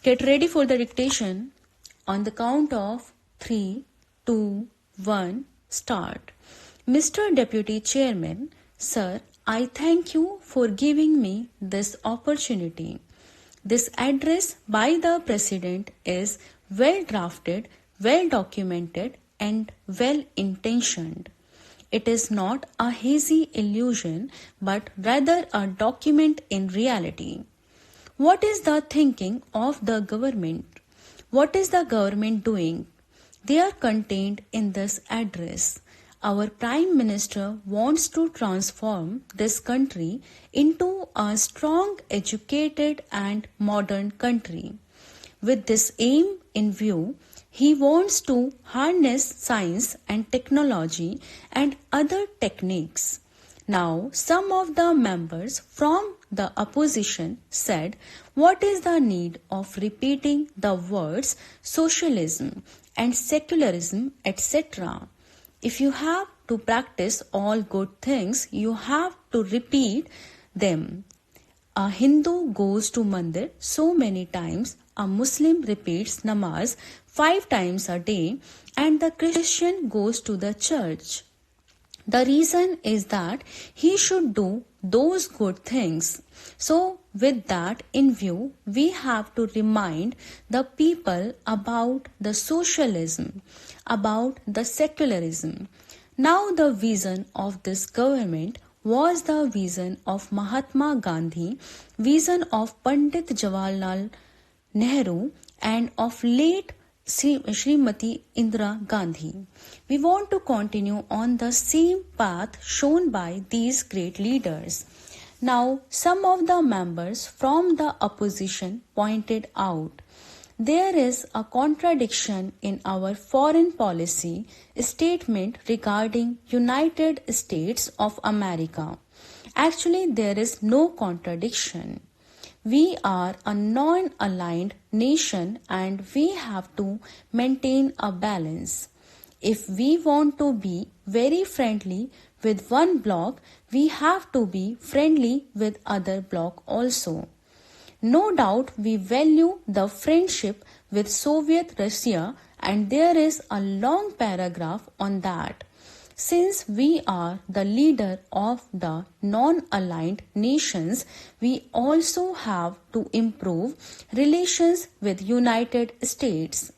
Get ready for the dictation. On the count of 3, 2, 1, start. Mr. Deputy Chairman, Sir, I thank you for giving me this opportunity. This address by the President is well drafted, well documented, and well intentioned. It is not a hazy illusion, but rather a document in reality. What is the thinking of the government? What is the government doing? They are contained in this address. Our Prime Minister wants to transform this country into a strong, educated and modern country. With this aim in view, he wants to harness science and technology and other techniques. Now, some of the members from the opposition said, what is the need of repeating the words socialism and secularism, etc.? If you have to practice all good things, you have to repeat them. A Hindu goes to mandir so many times, a Muslim repeats namaz 5 times a day, and the Christian goes to the church. The reason is that he should do those good things. So, with that in view, we have to remind the people about the socialism, about the secularism. Now, the vision of this government was the vision of Mahatma Gandhi, vision of Pandit Jawaharlal Nehru, and of late Srimati Indira Gandhi. We want to continue on the same path shown by these great leaders. Now, some of the members from the opposition pointed out there is a contradiction in our foreign policy statement regarding United States of America. Actually, there is no contradiction. We are a non-aligned nation and we have to maintain a balance. If we want to be very friendly with one bloc, we have to be friendly with other bloc also. No doubt we value the friendship with Soviet Russia, and there is a long paragraph on that. Since we are the leader of the non-aligned nations, we also have to improve relations with United States.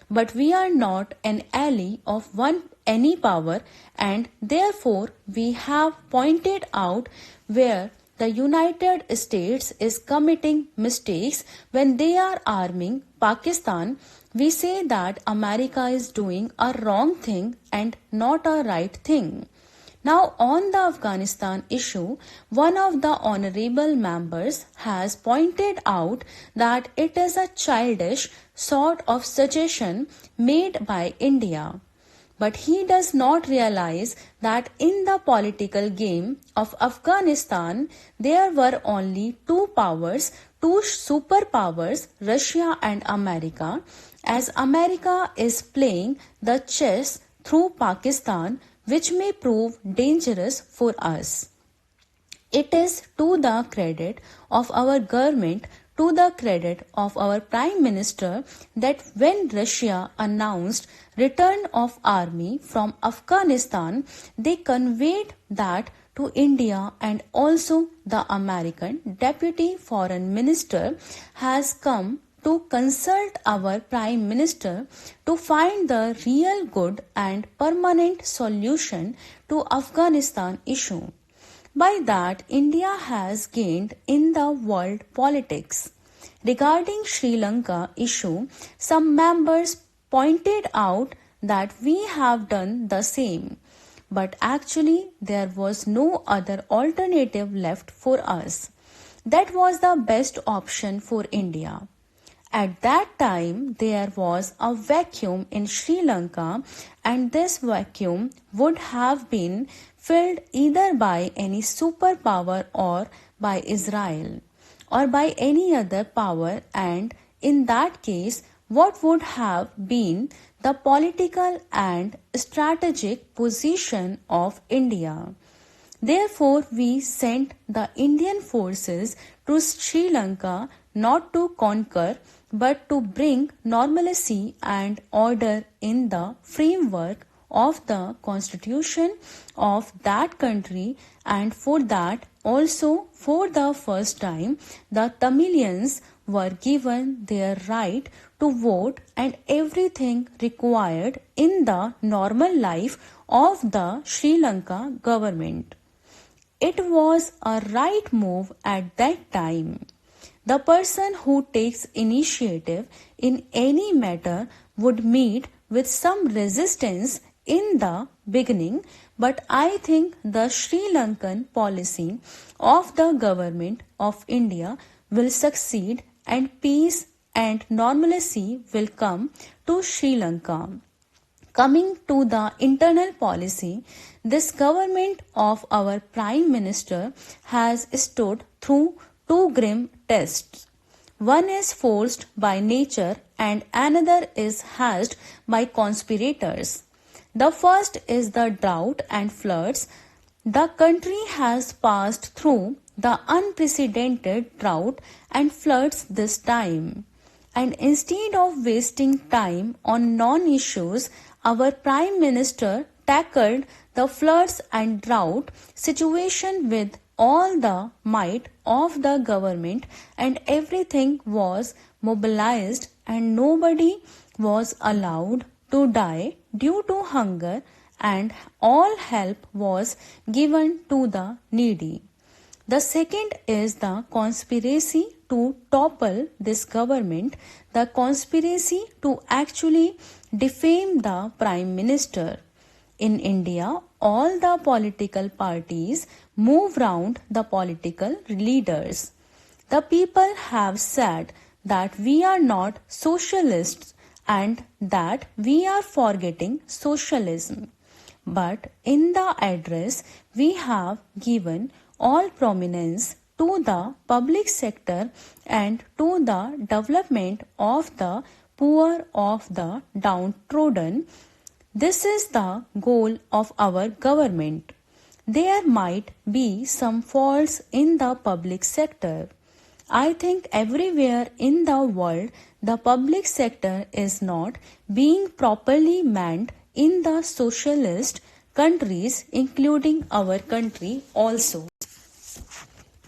But we are not an ally of any power, and therefore we have pointed out where the United States is committing mistakes when they are arming Pakistan. We say that America is doing a wrong thing and not a right thing. Now, on the Afghanistan issue, one of the honorable members has pointed out that it is a childish sort of suggestion made by India. But he does not realize that in the political game of Afghanistan, there were only two powers, two superpowers, Russia and America, as America is playing the chess through Pakistan, which may prove dangerous for us. It is to the credit of our government, to the credit of our Prime Minister, that when Russia announced return of army from Afghanistan, they conveyed that to India, and also the American Deputy Foreign Minister has come to consult our Prime Minister to find the real good and permanent solution to Afghanistan issue. By that, India has gained in the world politics. Regarding Sri Lanka issue, some members pointed out that we have done the same. But actually, there was no other alternative left for us. That was the best option for India. At that time, there was a vacuum in Sri Lanka, and this vacuum would have been filled either by any superpower or by Israel or by any other power, and in that case, what would have been the political and strategic position of India? Therefore, we sent the Indian forces to Sri Lanka not to conquer but to bring normalcy and order in the framework of the constitution of that country, and for that also for the first time the Tamilians were given their right to vote and everything required in the normal life of the Sri Lanka government. It was a right move at that time. The person who takes initiative in any matter would meet with some resistance in the beginning, but I think the Sri Lankan policy of the government of India will succeed and peace and normalcy will come to Sri Lanka. Coming to the internal policy, this government of our Prime Minister has stood through two grim tests. One is forced by nature and another is hatched by conspirators. The first is the drought and floods. The country has passed through the unprecedented drought and floods this time. And instead of wasting time on non-issues, our Prime Minister tackled the floods and drought situation with all the might of the government, and everything was mobilized and nobody was allowed to die due to hunger, and all help was given to the needy. The second is the conspiracy to topple this government, the conspiracy to actually defame the Prime Minister. In India, all the political parties move round the political leaders. The people have said that we are not socialists and that we are forgetting socialism. But in the address, we have given all prominence to the public sector and to the development of the poor, of the downtrodden. This is the goal of our government. There might be some faults in the public sector. I think everywhere in the world the public sector is not being properly manned in the socialist countries, including our country also.